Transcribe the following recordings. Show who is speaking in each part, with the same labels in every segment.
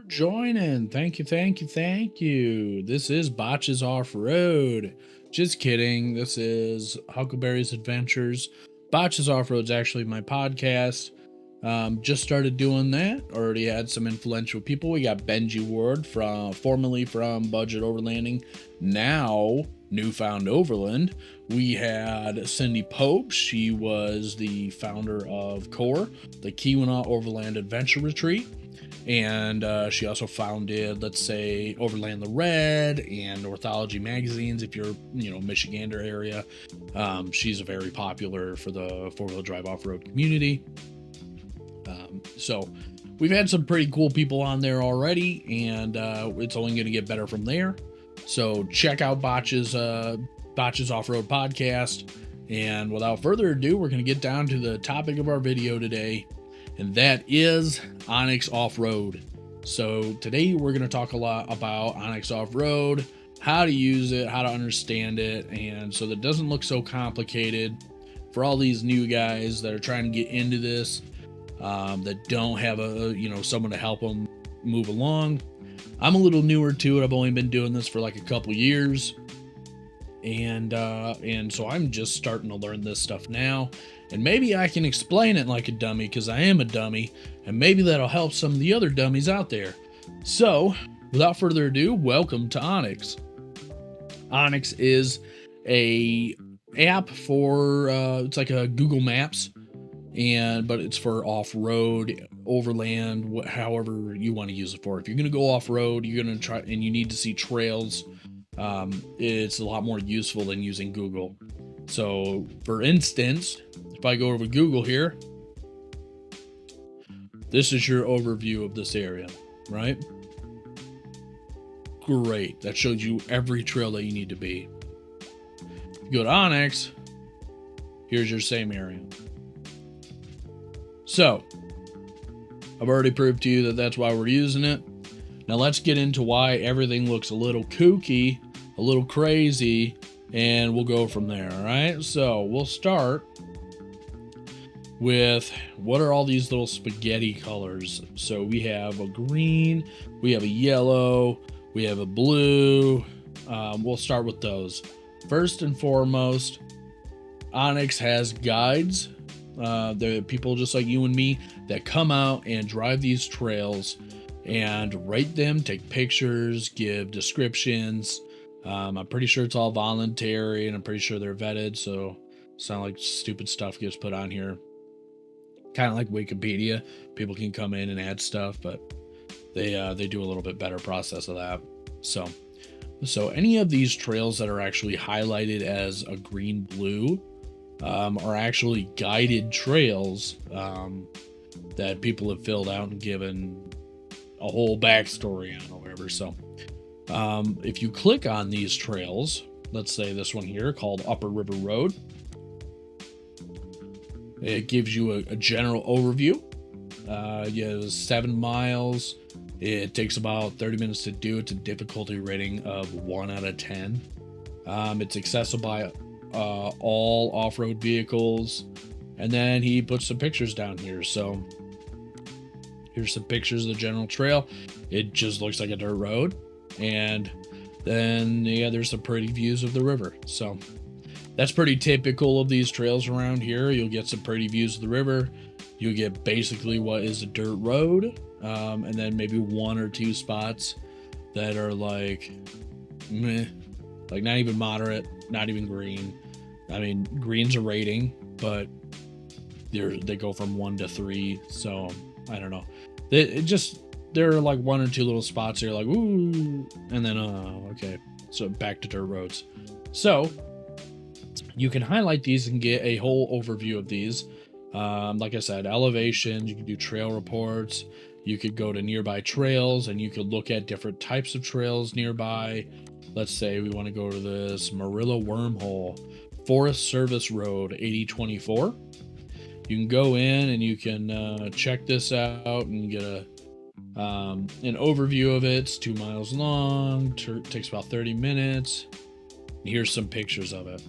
Speaker 1: joining. Thank you, thank you, thank you. This is Botches Off-Road. Just kidding. This is Huckleberry's Adventures. Botches Off-Road is actually my podcast. Just started doing that. Already had some influential people. We got Benji Ward, formerly from Budget Overlanding, now Newfound Overland. We had Cindy Pope. She was the founder of CORE, the Keweenaw Overland Adventure Retreat. And she also founded, let's say, Overland the Red and Orthology magazines. If you're, Michigander area, she's very popular for the four-wheel drive off-road community. So we've had some pretty cool people on there already, and it's only going to get better from there. So check out Botches Off-Road podcast. And without further ado, we're going to get down to the topic of our video today, and that is Onyx Off-Road. So today we're going to talk a lot about Onyx Off-Road, how to use it, how to understand it, and so that it doesn't look so complicated for all these new guys that are trying to get into this, that don't have someone to help them move along. I'm a little newer to it. I've only been doing this for like a couple years, and so I'm just starting to learn this stuff now. And maybe I can explain it like a dummy, because I am a dummy, and maybe that'll help some of the other dummies out there. So, without further ado, welcome to Onyx. Onyx is a app for, it's like a Google Maps, but it's for off-road, overland, however you want to use it for. If you're going to go off-road, you're going to try, and you need to see trails, it's a lot more useful than using Google. So, for instance, if I go over to Google here, this is your overview of this area, right? Great. That shows you every trail that you need to be. If you go to Onyx, here's your same area. So, I've already proved to you that that's why we're using it. Now let's get into why everything looks a little kooky, a little crazy, and we'll go from there, all right? So, we'll start with what are all these little spaghetti colors. So we have a green, we have a yellow, we have a blue. We'll start with those. First and foremost, Onyx has guides. There are people just like you and me that come out and drive these trails and rate them, take pictures, give descriptions. I'm pretty sure it's all voluntary, and I'm pretty sure they're vetted, so it's not like stupid stuff gets put on here. Kind of like Wikipedia, people can come in and add stuff, but they do a little bit better process of that. So any of these trails that are actually highlighted as a green blue are actually guided trails that people have filled out and given a whole backstory on or whatever. So if you click on these trails, let's say this one here called Upper River Road, it gives you a general overview. Yeah, 7 miles. It takes about 30 minutes to do. It's a difficulty rating of 1 out of 10. It's accessible by all off-road vehicles. And then he puts some pictures down here. So here's some pictures of the general trail. It just looks like a dirt road. And then, yeah, there's some pretty views of the river. So that's pretty typical of these trails around here. You'll get some pretty views of the river. You'll get basically what is a dirt road, and then maybe 1 or 2 spots that are like meh, like not even moderate, not even green. I mean, green's a rating, but they go from 1 to 3. So I don't know. There are like 1 or 2 little spots here, like ooh, and then okay, so back to dirt roads. So you can highlight these and get a whole overview of these. Like I said, elevations, you can do trail reports, you could go to nearby trails, and you could look at different types of trails nearby. Let's say we want to go to this Marilla Wormhole, Forest Service Road 8024. You can go in and you can check this out and get an overview of it. It's 2 miles long, takes about 30 minutes. And here's some pictures of it.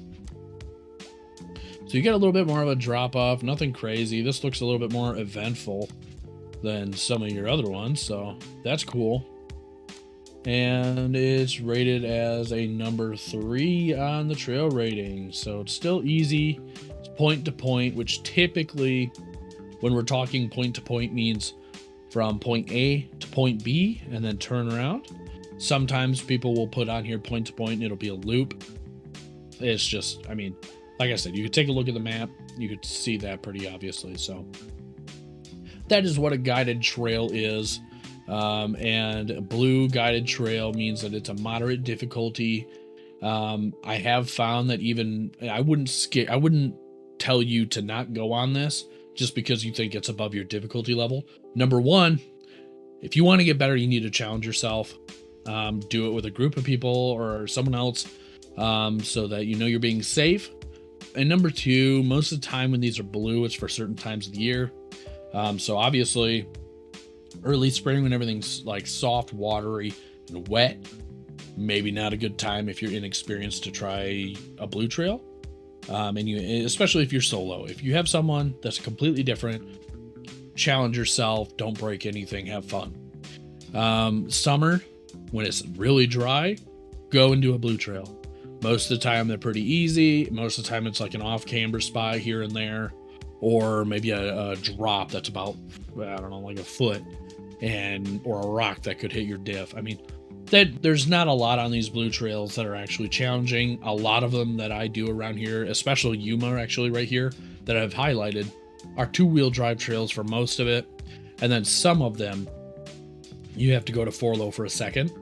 Speaker 1: So you get a little bit more of a drop off, nothing crazy. This looks a little bit more eventful. than some of your other ones, so that's cool. And it's rated as a number 3 on the trail rating, so it's still easy. It's point to point, which typically, when we're talking point to point, means from point A to point B and then turn around. Sometimes people will put on here point to point and it'll be a loop. It's just, I mean, like I said, you could take a look at the map, you could see that pretty obviously. So that is what a guided trail is. And a blue guided trail means that it's a moderate difficulty. I have found that even I wouldn't tell you to not go on this just because you think it's above your difficulty level. Number one, if you want to get better, you need to challenge yourself. Do it with a group of people or someone else, so that you know you're being safe. And number two, most of the time when these are blue, it's for certain times of the year. So obviously, early spring when everything's like soft, watery, and wet, maybe not a good time if you're inexperienced to try a blue trail. And you, especially if you're solo, if you have someone that's completely different, challenge yourself, don't break anything, have fun. Summer, when it's really dry, go and do a blue trail. Most of the time they're pretty easy. Most of the time it's like an off camber spot here and there, or maybe a drop that's about, I don't know, like a foot, and or a rock that could hit your diff. I mean, there's not a lot on these blue trails that are actually challenging. A lot of them that I do around here, especially Yuma actually right here that I've highlighted, are 2-wheel drive trails for most of it. And then some of them you have to go to 4-low for a second,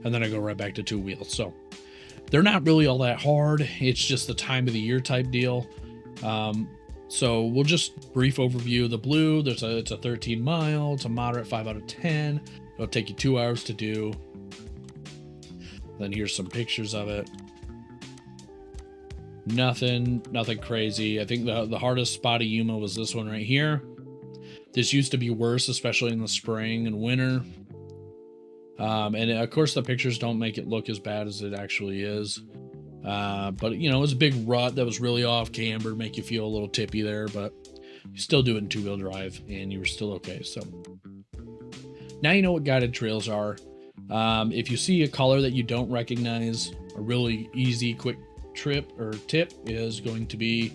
Speaker 1: and then I go right back to 2 wheels. So they're not really all that hard. It's just the time of the year type deal. So we'll just brief overview of the blue. It's a 13 mile. It's a moderate 5 out of 10. It'll take you 2 hours to do. Then here's some pictures of it. Nothing crazy. I think the hardest spot of Yuma was this one right here. This used to be worse, especially in the spring and winter. And of course the pictures don't make it look as bad as it actually is. But you know, it was a big rut that was really off camber, make you feel a little tippy there, but you still do it in 2-wheel drive and you were still okay. So now you know what guided trails are. If you see a color that you don't recognize, a really easy, quick trip or tip is going to be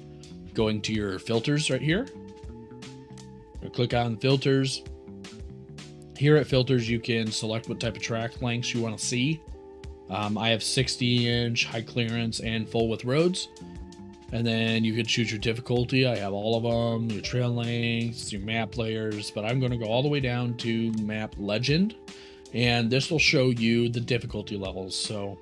Speaker 1: going to your filters right here. Click on filters. Here at filters, you can select what type of track lengths you want to see. I have 60-inch, high clearance, and full width roads. And then you can choose your difficulty. I have all of them, your trail lengths, your map layers, but I'm going to go all the way down to map legend. And this will show you the difficulty levels. So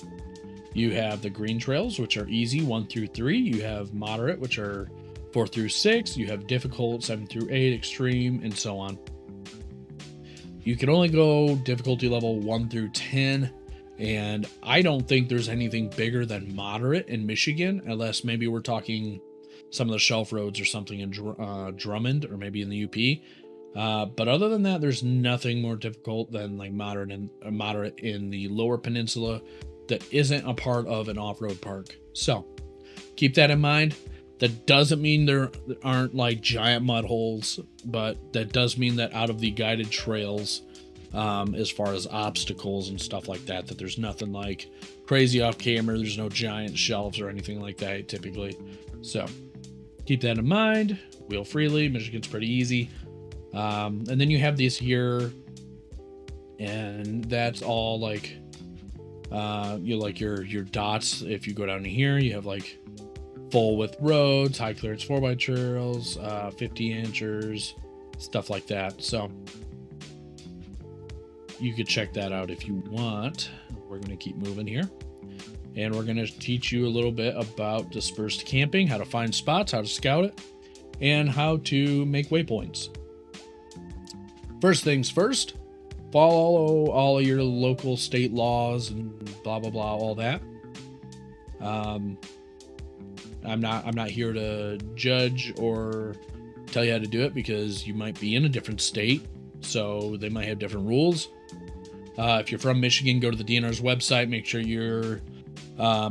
Speaker 1: you have the green trails, which are easy, 1 through 3. You have moderate, which are 4 through 6. You have difficult, 7 through 8, extreme, and so on. You can only go difficulty level 1 through 10. And I don't think there's anything bigger than moderate in Michigan, unless maybe we're talking some of the shelf roads or something in Drummond or maybe in the UP. But other than that, there's nothing more difficult than like moderate in the lower peninsula that isn't a part of an off-road park. So keep that in mind. That doesn't mean there aren't like giant mud holes, but that does mean that out of the guided trails, as far as obstacles and stuff like that, that there's nothing like crazy off camera. There's no giant shelves or anything like that typically. So keep that in mind. Wheel freely. Michigan's pretty easy. And then you have these here, and that's all like you like your dots. If you go down to here, you have like full width roads, high clearance 4x trails, 50 inchers, stuff like that. So you could check that out if you want. We're going to keep moving here, and we're going to teach you a little bit about dispersed camping, how to find spots, how to scout it, and how to make waypoints. First things first, follow all of your local state laws and blah blah blah, all that. I'm not here to judge or tell you how to do it, because you might be in a different state, so they might have different rules. If you're from Michigan, go to the DNR's website, make sure you're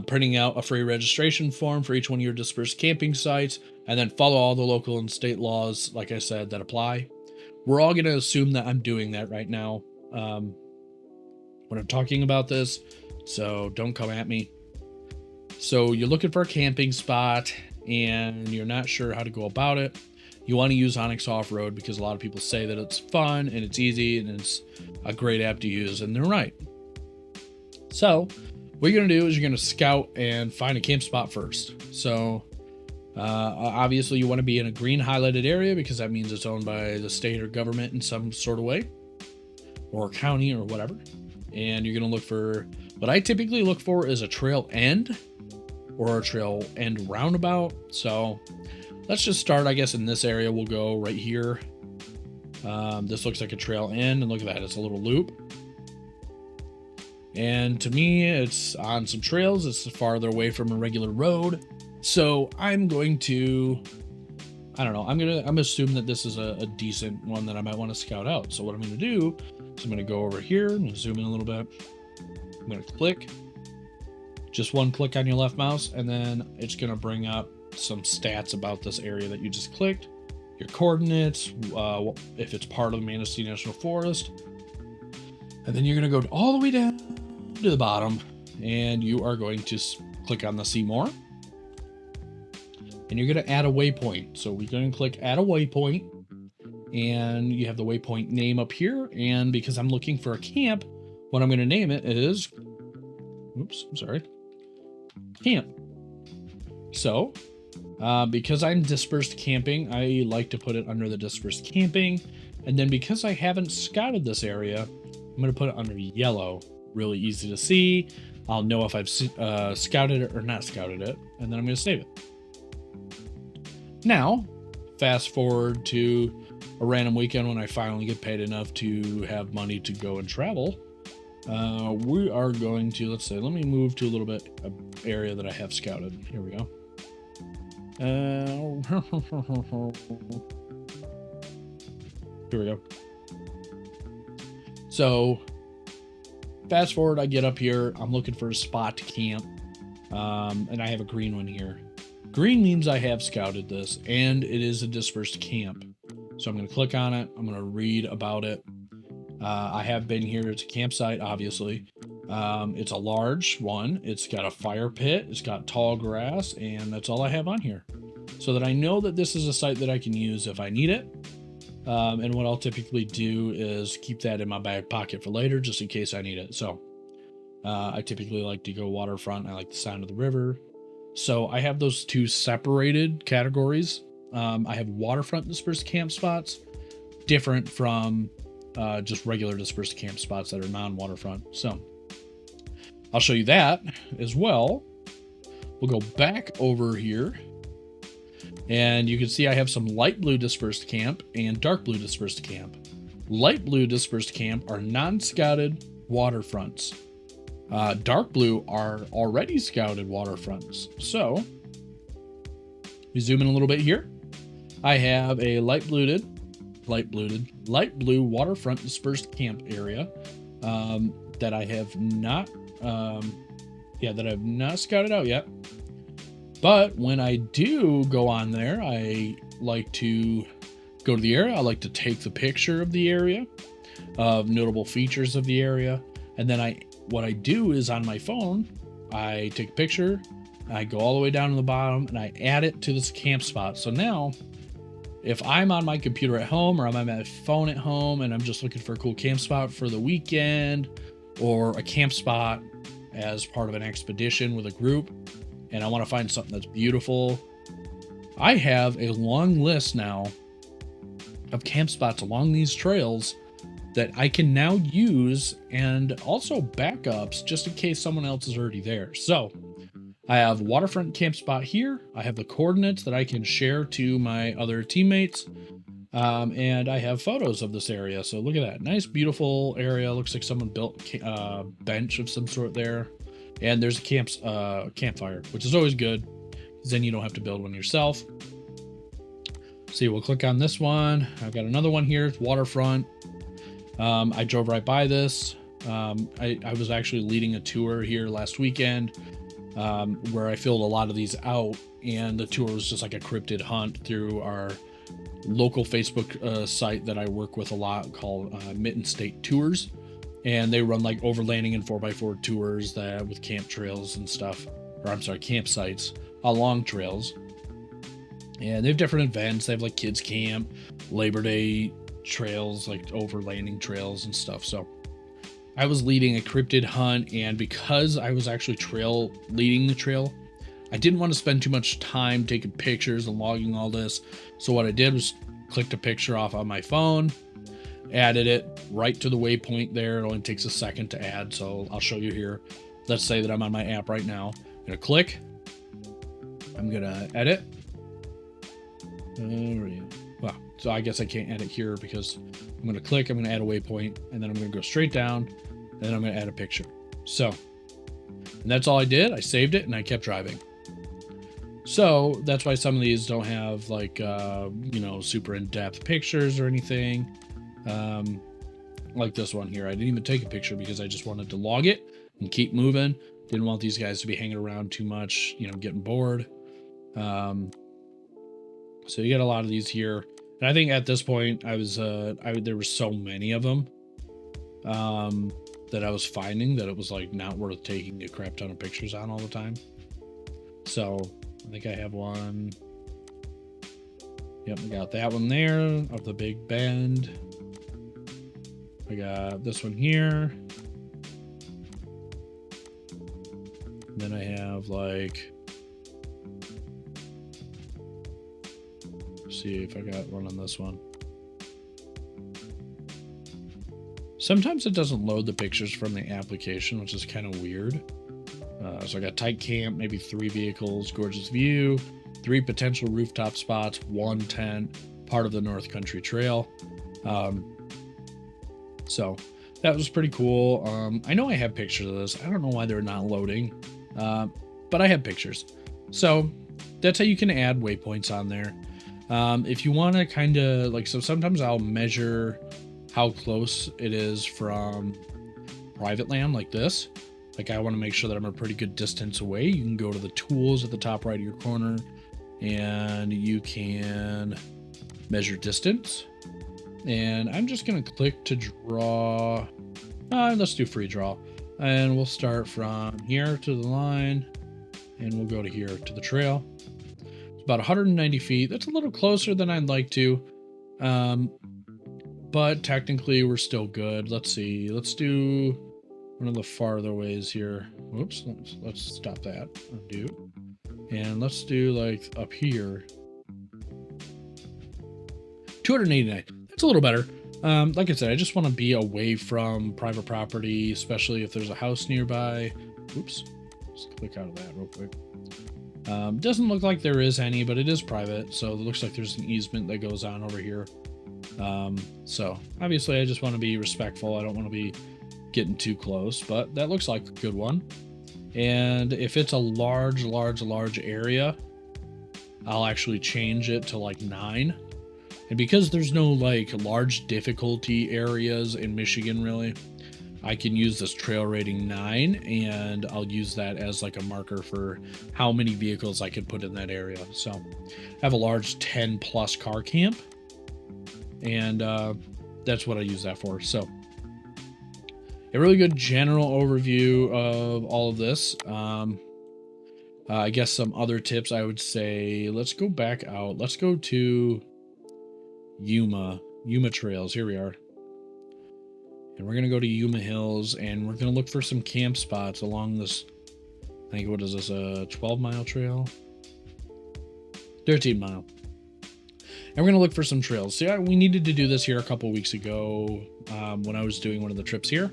Speaker 1: printing out a free registration form for each one of your dispersed camping sites, and then follow all the local and state laws, like I said, that apply. We're all going to assume that I'm doing that right now when I'm talking about this, so don't come at me. So you're looking for a camping spot and you're not sure how to go about it. You want to use Onyx Off-Road because a lot of people say that it's fun and it's easy and it's a great app to use, and they're right. So what you're going to do is you're going to scout and find a camp spot first. So obviously you want to be in a green highlighted area because that means it's owned by the state or government in some sort of way, or county or whatever. And you're going to look for, what I typically look for is a trail end or a trail end roundabout. So let's just start, I guess, in this area. We'll go right here. This looks like a trail end, and look at that, it's a little loop. And to me, it's on some trails. It's farther away from a regular road. So I'm going to, I don't know, I'm going to assume that this is a decent one that I might want to scout out. So what I'm going to do is I'm going to go over here and zoom in a little bit. I'm going to click, just one click on your left mouse, and then it's going to bring up some stats about this area that you just clicked, your coordinates, if it's part of the Manistee National Forest. And then you're going to go all the way down to the bottom, and you are going to click on the see more, and you're going to add a waypoint. So we're going to click add a waypoint, and you have the waypoint name up here. And because I'm looking for a camp, what I'm going to name it is, oops, I'm sorry, camp. So because I'm dispersed camping, I like to put it under the dispersed camping. And then because I haven't scouted this area, I'm going to put it under yellow. Really easy to see. I'll know if I've scouted it or not scouted it, and then I'm going to save it. Now, fast forward to a random weekend when I finally get paid enough to have money to go and travel. We are going to, let's say, let me move to a little bit of area that I have scouted. Here we go. Here we go. So fast forward, I get up here, I'm looking for a spot to camp, and I have a green one here. Green means I have scouted this, and it is a dispersed camp. So I'm going to click on it. I'm going to read about it. I have been here. It's a campsite, obviously. It's a large one. It's got a fire pit. It's got tall grass, and that's all I have on here. So that I know that this is a site that I can use if I need it. And what I'll typically do is keep that in my back pocket for later, just in case I need it. So I typically like to go waterfront. I like the sound of the river. So I have those two separated categories. I have waterfront dispersed camp spots, different from just regular dispersed camp spots that are non-waterfront. So I'll show you that as well. We'll go back over here. And you can see I have some light blue dispersed camp and dark blue dispersed camp. Light blue dispersed camp are non-scouted waterfronts. Dark blue are already scouted waterfronts. So we zoom in a little bit here. I have a light blue waterfront dispersed camp area that I have not, that I've not scouted out yet. But when I do go on there, I like to go to the area. I like to take the picture of the area, of notable features of the area. And then what I do is on my phone, I take a picture, I go all the way down to the bottom, and I add it to this camp spot. So now, if I'm on my computer at home or I'm on my phone at home and I'm just looking for a cool camp spot for the weekend, or a camp spot as part of an expedition with a group, and I want to find something that's beautiful, I have a long list now of camp spots along these trails that I can now use, and also backups just in case someone else is already there. So I have waterfront camp spot here. I have the coordinates that I can share to my other teammates. And I have photos of this area. So look at that. Nice, beautiful area. Looks like someone built a bench of some sort there. And there's a campfire, which is always good, because then you don't have to build one yourself. See, we'll click on this one. I've got another one here. It's waterfront. I drove right by this. I was actually leading a tour here last weekend where I filled a lot of these out, and the tour was just like a cryptid hunt through our local Facebook site that I work with a lot called Mitten State Tours, and they run like overlanding and 4x4 tours that with camp trails and stuff, or I'm sorry, campsites along trails. And they have different events. They have like kids camp, Labor Day trails, like overlanding trails and stuff. So I was leading a cryptid hunt, and because I was actually leading the trail, I didn't want to spend too much time taking pictures and logging all this. So what I did was clicked a picture off on my phone, added it right to the waypoint there. It only takes a second to add, so I'll show you here. Let's say that I'm on my app right now. I'm gonna click. I'm gonna edit. Wow, so I guess I can't edit here because I'm gonna click, I'm gonna add a waypoint, and then I'm gonna go straight down, and then I'm gonna add a picture. So, and that's all I did. I saved it and I kept driving. So that's why some of these don't have like, you know, super in-depth pictures or anything. Like this one here, I didn't even take a picture because I just wanted to log it and keep moving. Didn't want these guys to be hanging around too much, you know, getting bored. So you get a lot of these here. And I think at this point there were so many of them, that I was finding that it was like not worth taking a crap ton of pictures on all the time. So I think I have one. Yep, I got that one there of the Big Bend. I got this one here. Then I have like, see if I got one on this one. Sometimes it doesn't load the pictures from the application, which is kind of weird. So I got tight camp, maybe 3 vehicles, gorgeous view, 3 potential rooftop spots, 1 tent, part of the North Country Trail. So that was pretty cool. I know I have pictures of this. I don't know why they're not loading, but I have pictures. So that's how you can add waypoints on there. If you want to kind of like, so sometimes I'll measure how close it is from private land like this. Like I want to make sure that I'm a pretty good distance away. You can go to the tools at the top right of your corner and you can measure distance. And I'm just going to click to draw. Let's do free draw. And we'll start from here to the line and we'll go to here to the trail. It's about 190 feet. That's a little closer than I'd like to. But technically we're still good. Let's see. Let's do one of the farther ways here. Whoops. Let's stop that. Undo. And let's do like up here. 289. That's a little better. Like I said, I just want to be away from private property, especially if there's a house nearby. Oops. Let's click out of that real quick. Doesn't look like there is any, but it is private. So it looks like there's an easement that goes on over here. So obviously I just want to be respectful. I don't want to be getting too close, but that looks like a good one. And if it's a large area, I'll actually change it to like 9. And because there's no like large difficulty areas in Michigan, really, I can use this trail rating 9 and I'll use that as like a marker for how many vehicles I can put in that area. So I have a large 10 plus car camp and that's what I use that for. So a really good general overview of all of this. I guess some other tips I would say, let's go back out. Let's go to Yuma Trails. Here we are. And we're going to go to Yuma Hills and we're going to look for some camp spots along this. I think, what is this, a 12-mile trail? 13-mile. And we're going to look for some trails. See, we needed to do this here a couple weeks ago when I was doing one of the trips here.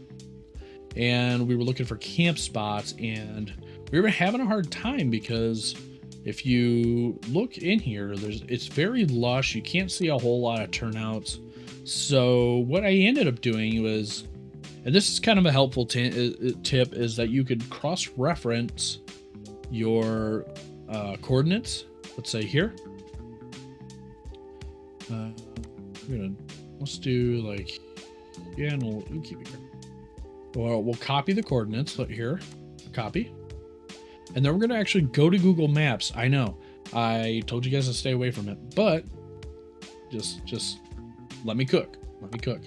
Speaker 1: And we were looking for camp spots and we were having a hard time because if you look in here, it's very lush. You can't see a whole lot of turnouts. So what I ended up doing was, and this is kind of a helpful tip, is that you could cross-reference your coordinates. Let's say here. Let's do like, yeah, and we'll keep it here. Well, we'll copy the coordinates here, copy. And then we're going to actually go to Google Maps. I know I told you guys to stay away from it, but Just let me cook. Let me cook.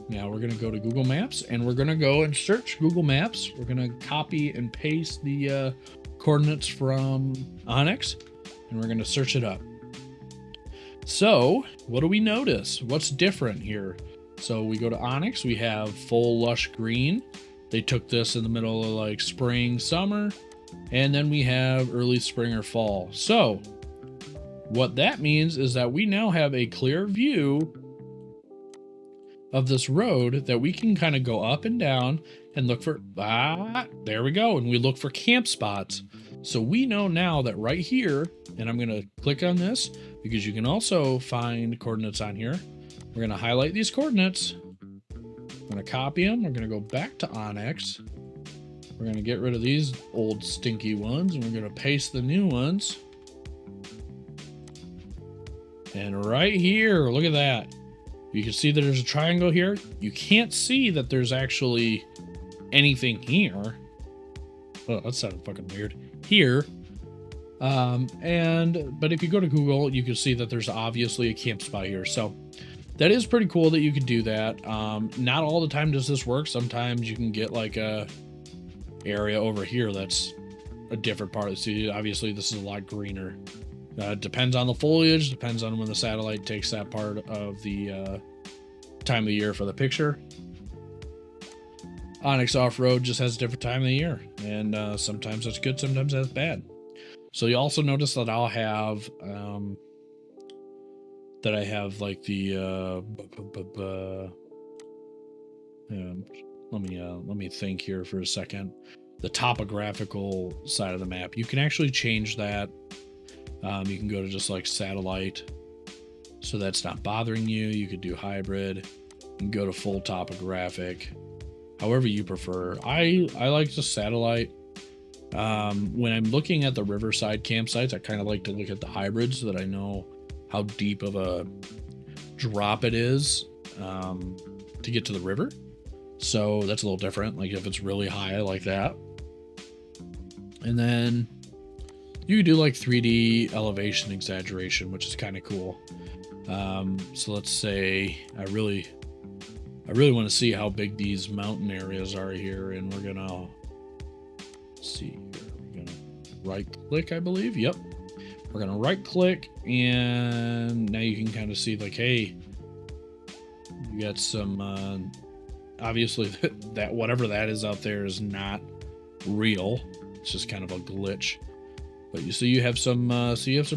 Speaker 1: Now we're going to go to Google Maps and we're going to go and search Google Maps. We're going to copy and paste the coordinates from Onyx and we're going to search it up. So what do we notice? What's different here? So we go to Onyx, we have full lush green. They took this in the middle of like spring, summer, and then we have early spring or fall. So what that means is that we now have a clear view of this road that we can kind of go up and down and look for, there we go. And we look for camp spots. So we know now that right here, and I'm going to click on this because you can also find coordinates on here. We're going to highlight these coordinates. I'm going to copy them. We're going to go back to Onyx. We're going to get rid of these old stinky ones and we're going to paste the new ones. And right here, look at that. You can see that there's a triangle here. You can't see that there's actually anything here. Oh, that sounded fucking weird. Here. But if you go to Google, you can see that there's obviously a camp spot here. So that is pretty cool that you can do that. Not all the time does this work. Sometimes you can get like a area over here that's a different part of the city. Obviously, this is a lot greener. Depends on the foliage, depends on when the satellite takes that part of the time of the year for the picture. Onyx Off-Road just has a different time of the year, and sometimes that's good, sometimes that's bad. So you also notice that I'll have I have like the let me think here for a second. The topographical side of the map, you can actually change that. You can go to just like satellite, so that's not bothering you. You could do hybrid and go to full topographic, however you prefer. I like the satellite. When I'm looking at the riverside campsites, I kind of like to look at the hybrids so that I know how deep of a drop it is to get to the river. So that's a little different. Like if it's really high, I like that. And then you do like 3D elevation exaggeration, which is kind of cool. So let's say I really want to see how big these mountain areas are here, and we're gonna see here. We're gonna right click, I believe. Yep. We're gonna right click, and now you can kind of see like, hey, you got some. Obviously, that whatever that is out there is not real. It's just kind of a glitch. But you see, you have some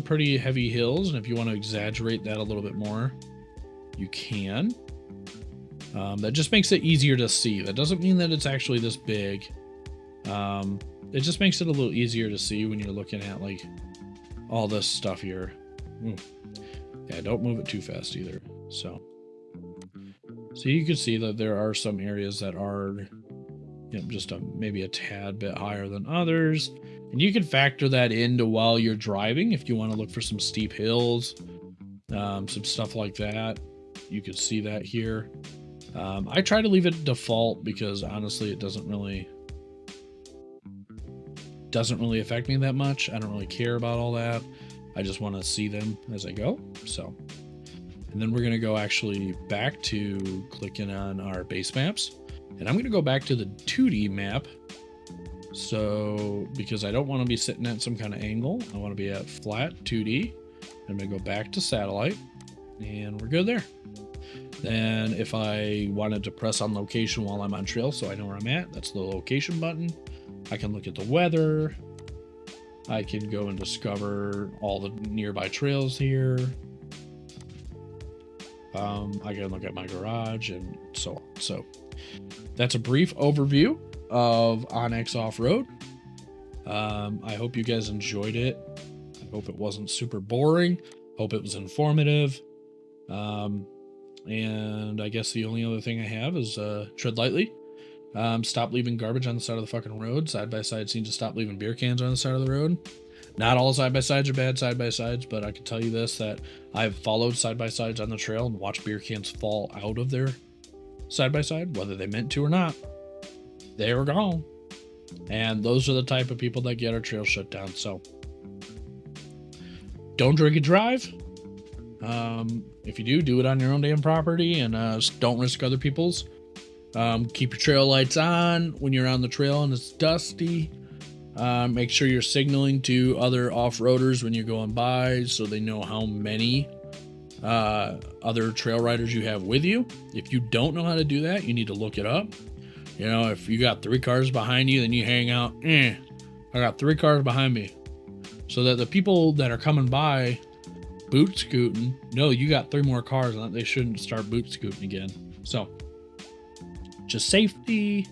Speaker 1: pretty heavy hills, and if you want to exaggerate that a little bit more, you can. That just makes it easier to see. That doesn't mean that it's actually this big. It just makes it a little easier to see when you're looking at like all this stuff here. Yeah, don't move it too fast either. So you can see that there are some areas that are, just maybe a tad bit higher than others. And you can factor that into while you're driving if you want to look for some steep hills, some stuff like that. You can see that here. I try to leave it default because honestly, it doesn't really affect me that much. I don't really care about all that. I just want to see them as I go. So, and then we're going to go actually back to clicking on our base maps, and I'm going to go back to the 2D map. So, because I don't want to be sitting at some kind of angle, I want to be at flat 2D. I'm going to go back to satellite, and we're good there. Then if I wanted to press on location while I'm on trail so I know where I'm at, that's the location button. I can look at the weather. I can go and discover all the nearby trails here. I can look at my garage and so on. So that's a brief overview of Onyx Off-Road. I hope you guys enjoyed it. I hope it wasn't super boring. Hope it was informative. And I guess the only other thing I have is tread lightly. Stop leaving garbage on the side of the fucking road. Side-by-sides need to stop leaving beer cans on the side of the road. Not all side-by-sides are bad side-by-sides, but I can tell you this, that I've followed side-by-sides on the trail and watched beer cans fall out of their side-by-side, whether they meant to or not. They were gone. And those are the type of people that get our trail shut down. So don't drink and drive. If you do it on your own damn property, and don't risk other people's. Keep your trail lights on when you're on the trail and it's dusty. Make sure you're signaling to other off-roaders when you're going by so they know how many other trail riders you have with you. If you don't know how to do that, you need to look it up. You know, if you got 3 cars behind you, then you hang out, I got 3 cars behind me. So that the people that are coming by boot scooting, no, you got 3 more cars and they shouldn't start boot scooting again. So just safety.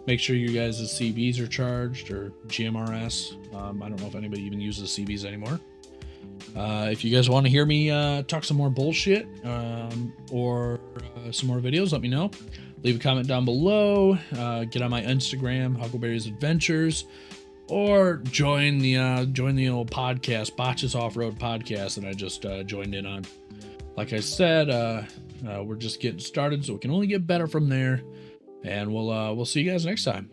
Speaker 1: Make sure you guys' CVs are charged, or GMRS. I don't know if anybody even uses CVs anymore. If you guys want to hear me talk some more bullshit or some more videos, let me know. Leave a comment down below. Get on my Instagram, Huckleberry's Adventures, or join the old podcast, Botches Off-Road Podcast, that I just joined in on. Like I said, we're just getting started, so we can only get better from there. And we'll see you guys next time.